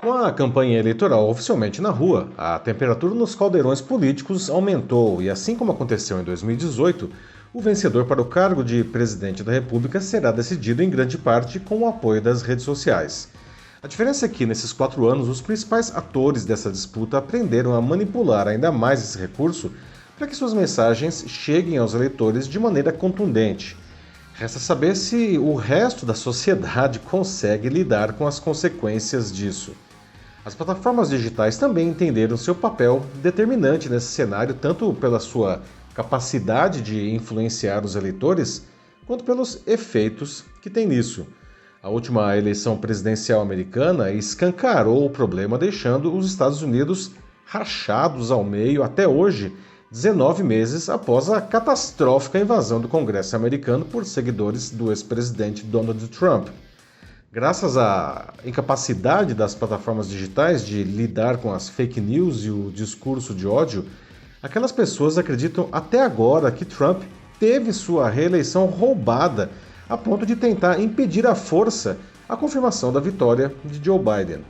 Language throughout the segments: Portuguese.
Com a campanha eleitoral oficialmente na rua, a temperatura nos caldeirões políticos aumentou e, assim como aconteceu em 2018, o vencedor para o cargo de presidente da República será decidido em grande parte com o apoio das redes sociais. A diferença é que, nesses 4 anos, os principais atores dessa disputa aprenderam a manipular ainda mais esse recurso para que suas mensagens cheguem aos eleitores de maneira contundente. Resta saber se o resto da sociedade consegue lidar com as consequências disso. As plataformas digitais também entenderam seu papel determinante nesse cenário, tanto pela sua capacidade de influenciar os eleitores, quanto pelos efeitos que tem nisso. A última eleição presidencial americana escancarou o problema, deixando os Estados Unidos rachados ao meio até hoje, 19 meses após a catastrófica invasão do Congresso americano por seguidores do ex-presidente Donald Trump. Graças à incapacidade das plataformas digitais de lidar com as fake news e o discurso de ódio, aquelas pessoas acreditam até agora que Trump teve sua reeleição roubada a ponto de tentar impedir à força a confirmação da vitória de Joe Biden.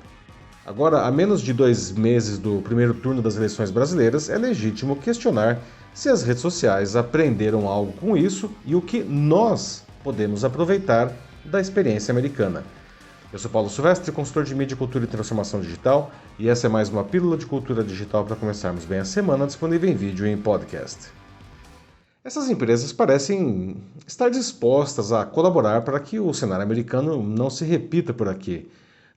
Agora, a menos de 2 meses do primeiro turno das eleições brasileiras, é legítimo questionar se as redes sociais aprenderam algo com isso e o que nós podemos aproveitar da experiência americana. Eu sou Paulo Silvestre, consultor de mídia, cultura e transformação digital, e essa é mais uma pílula de cultura digital para começarmos bem a semana, disponível em vídeo e em podcast. Essas empresas parecem estar dispostas a colaborar para que o cenário americano não se repita por aqui.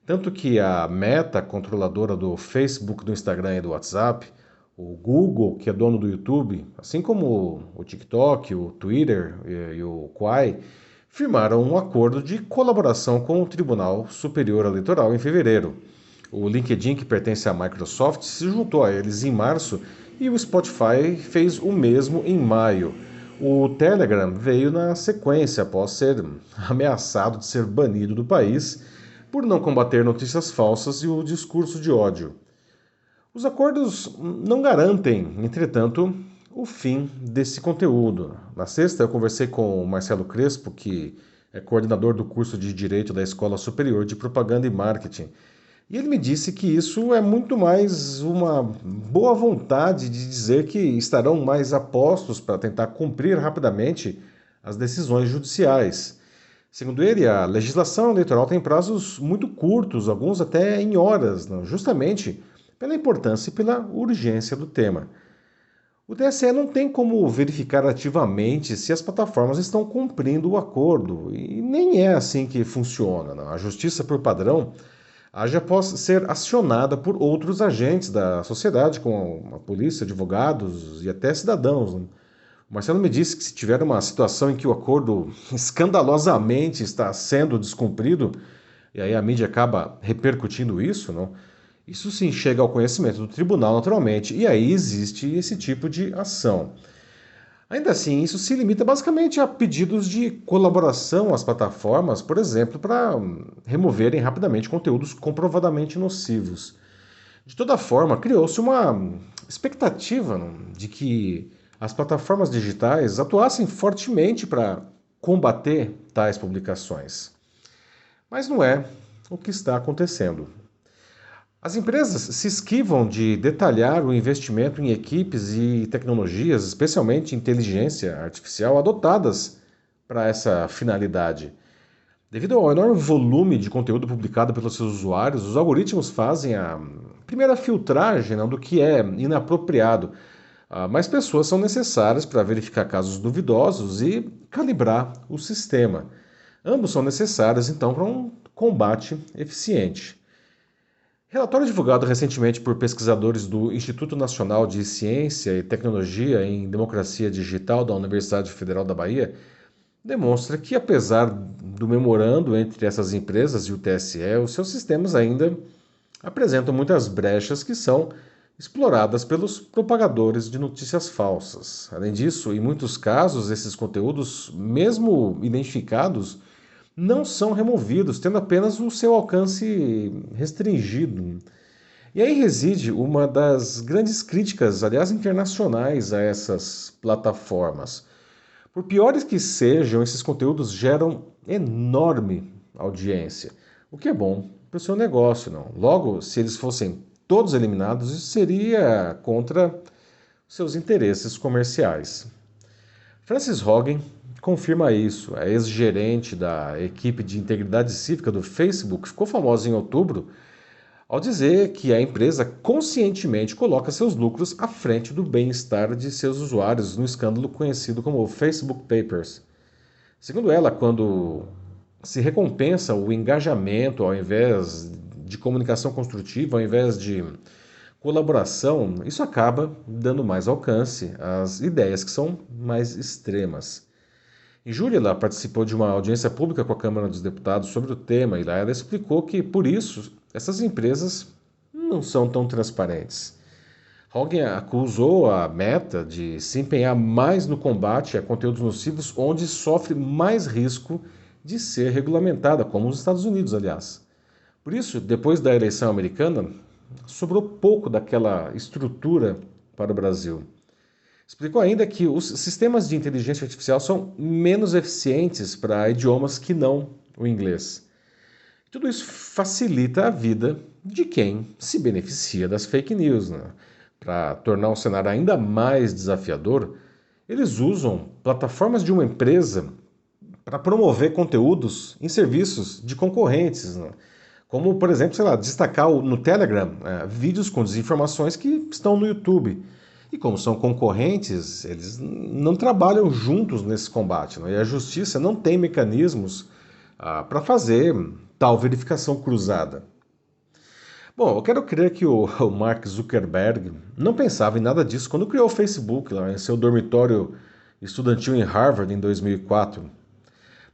Tanto que a Meta, controladora do Facebook, do Instagram e do WhatsApp, o Google, que é dono do YouTube, assim como o TikTok, o Twitter e o Quai, firmaram um acordo de colaboração com o Tribunal Superior Eleitoral em fevereiro. O LinkedIn, que pertence à Microsoft, se juntou a eles em março e o Spotify fez o mesmo em maio. O Telegram veio na sequência após ser ameaçado de ser banido do país por não combater notícias falsas e o discurso de ódio. Os acordos não garantem, entretanto, o fim desse conteúdo. Na sexta, eu conversei com o Marcelo Crespo, que é coordenador do curso de Direito da Escola Superior de Propaganda e Marketing. E ele me disse que isso é muito mais uma boa vontade de dizer que estarão mais apostos para tentar cumprir rapidamente as decisões judiciais. Segundo ele, a legislação eleitoral tem prazos muito curtos, alguns até em horas, justamente pela importância e pela urgência do tema. O TSE não tem como verificar ativamente se as plataformas estão cumprindo o acordo, e nem é assim que funciona. Não. A justiça, por padrão, age após ser acionada por outros agentes da sociedade, como a polícia, advogados e até cidadãos. Não. O Marcelo me disse que se tiver uma situação em que o acordo escandalosamente está sendo descumprido, e aí a mídia acaba repercutindo isso, não? Isso sim chega ao conhecimento do tribunal naturalmente, e aí existe esse tipo de ação. Ainda assim, isso se limita basicamente a pedidos de colaboração às plataformas, por exemplo, para removerem rapidamente conteúdos comprovadamente nocivos. De toda forma, criou-se uma expectativa de que as plataformas digitais atuassem fortemente para combater tais publicações. Mas não é o que está acontecendo. As empresas se esquivam de detalhar o investimento em equipes e tecnologias, especialmente inteligência artificial, adotadas para essa finalidade. Devido ao enorme volume de conteúdo publicado pelos seus usuários, os algoritmos fazem a primeira filtragem do que é inapropriado. Mais pessoas são necessárias para verificar casos duvidosos e calibrar o sistema. Ambos são necessários, então, para um combate eficiente. Relatório divulgado recentemente por pesquisadores do Instituto Nacional de Ciência e Tecnologia em Democracia Digital da Universidade Federal da Bahia demonstra que, apesar do memorando entre essas empresas e o TSE, os seus sistemas ainda apresentam muitas brechas que são exploradas pelos propagadores de notícias falsas. Além disso, em muitos casos, esses conteúdos, mesmo identificados, não são removidos, tendo apenas o seu alcance restringido. E aí reside uma das grandes críticas, aliás, internacionais a essas plataformas. Por piores que sejam, esses conteúdos geram enorme audiência, o que é bom para o seu negócio, não. Logo, se eles fossem todos eliminados, isso seria contra seus interesses comerciais. Frances Haugen confirma isso. A ex-gerente da equipe de integridade cívica do Facebook ficou famosa em outubro ao dizer que a empresa conscientemente coloca seus lucros à frente do bem-estar de seus usuários no escândalo conhecido como Facebook Papers. Segundo ela, quando se recompensa o engajamento ao invés de comunicação construtiva, ao invés de colaboração, isso acaba dando mais alcance às ideias que são mais extremas. Em julho, ela participou de uma audiência pública com a Câmara dos Deputados sobre o tema e lá ela explicou que, por isso, essas empresas não são tão transparentes. Haugen acusou a Meta de se empenhar mais no combate a conteúdos nocivos onde sofre mais risco de ser regulamentada, como os Estados Unidos, aliás. Por isso, depois da eleição americana, sobrou pouco daquela estrutura para o Brasil. Explicou ainda que os sistemas de inteligência artificial são menos eficientes para idiomas que não o inglês. Tudo isso facilita a vida de quem se beneficia das fake news, né? Para tornar o cenário ainda mais desafiador, eles usam plataformas de uma empresa para promover conteúdos em serviços de concorrentes, né? Como, por exemplo, destacar no Telegram vídeos com desinformações que estão no YouTube. E como são concorrentes, eles não trabalham juntos nesse combate, né? E a justiça não tem mecanismos para fazer tal verificação cruzada. Bom, eu quero crer que o Mark Zuckerberg não pensava em nada disso quando criou o Facebook lá em seu dormitório estudantil em Harvard em 2004.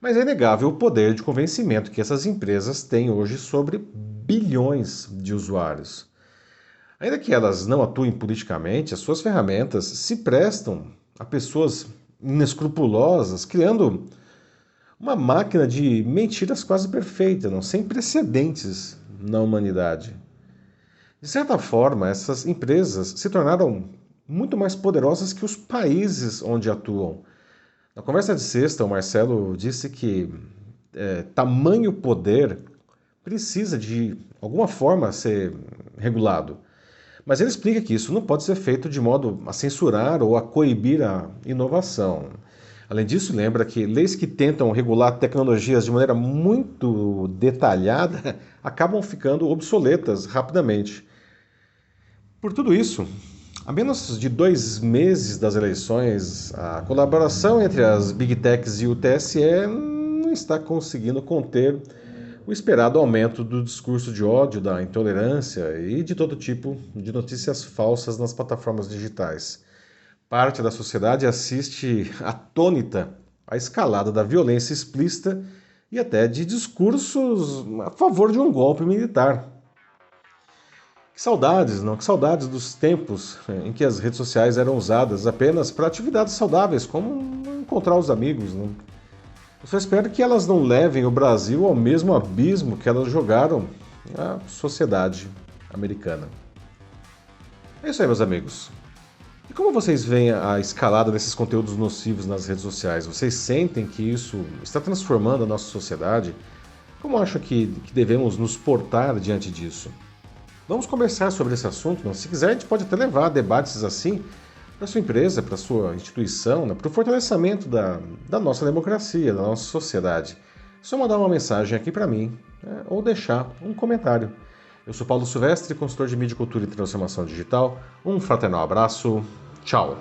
Mas é inegável o poder de convencimento que essas empresas têm hoje sobre bilhões de usuários. Ainda que elas não atuem politicamente, as suas ferramentas se prestam a pessoas inescrupulosas, criando uma máquina de mentiras quase perfeita, não, sem precedentes na humanidade. De certa forma, essas empresas se tornaram muito mais poderosas que os países onde atuam. Na conversa de sexta, o Marcelo disse que tamanho poder precisa de alguma forma ser regulado. Mas ele explica que isso não pode ser feito de modo a censurar ou a coibir a inovação. Além disso, lembra que leis que tentam regular tecnologias de maneira muito detalhada acabam ficando obsoletas rapidamente. Por tudo isso, a menos de 2 meses das eleições, a colaboração entre as Big Techs e o TSE não está conseguindo conter o esperado aumento do discurso de ódio, da intolerância e de todo tipo de notícias falsas nas plataformas digitais. Parte da sociedade assiste atônita à escalada da violência explícita e até de discursos a favor de um golpe militar. Que saudades, não? Que saudades dos tempos em que as redes sociais eram usadas apenas para atividades saudáveis, como encontrar os amigos, não? Eu só espero que elas não levem o Brasil ao mesmo abismo que elas jogaram a sociedade americana. É isso aí, meus amigos. E como vocês veem a escalada desses conteúdos nocivos nas redes sociais? Vocês sentem que isso está transformando a nossa sociedade? Como acham que devemos nos portar diante disso? Vamos conversar sobre esse assunto, não? Se quiser, a gente pode até levar debates assim para sua empresa, para sua instituição, né? Para o fortalecimento da nossa democracia, da nossa sociedade. É só mandar uma mensagem aqui para mim, né? Ou deixar um comentário. Eu sou Paulo Silvestre, consultor de mídia, cultura e transformação digital. Um fraternal abraço. Tchau.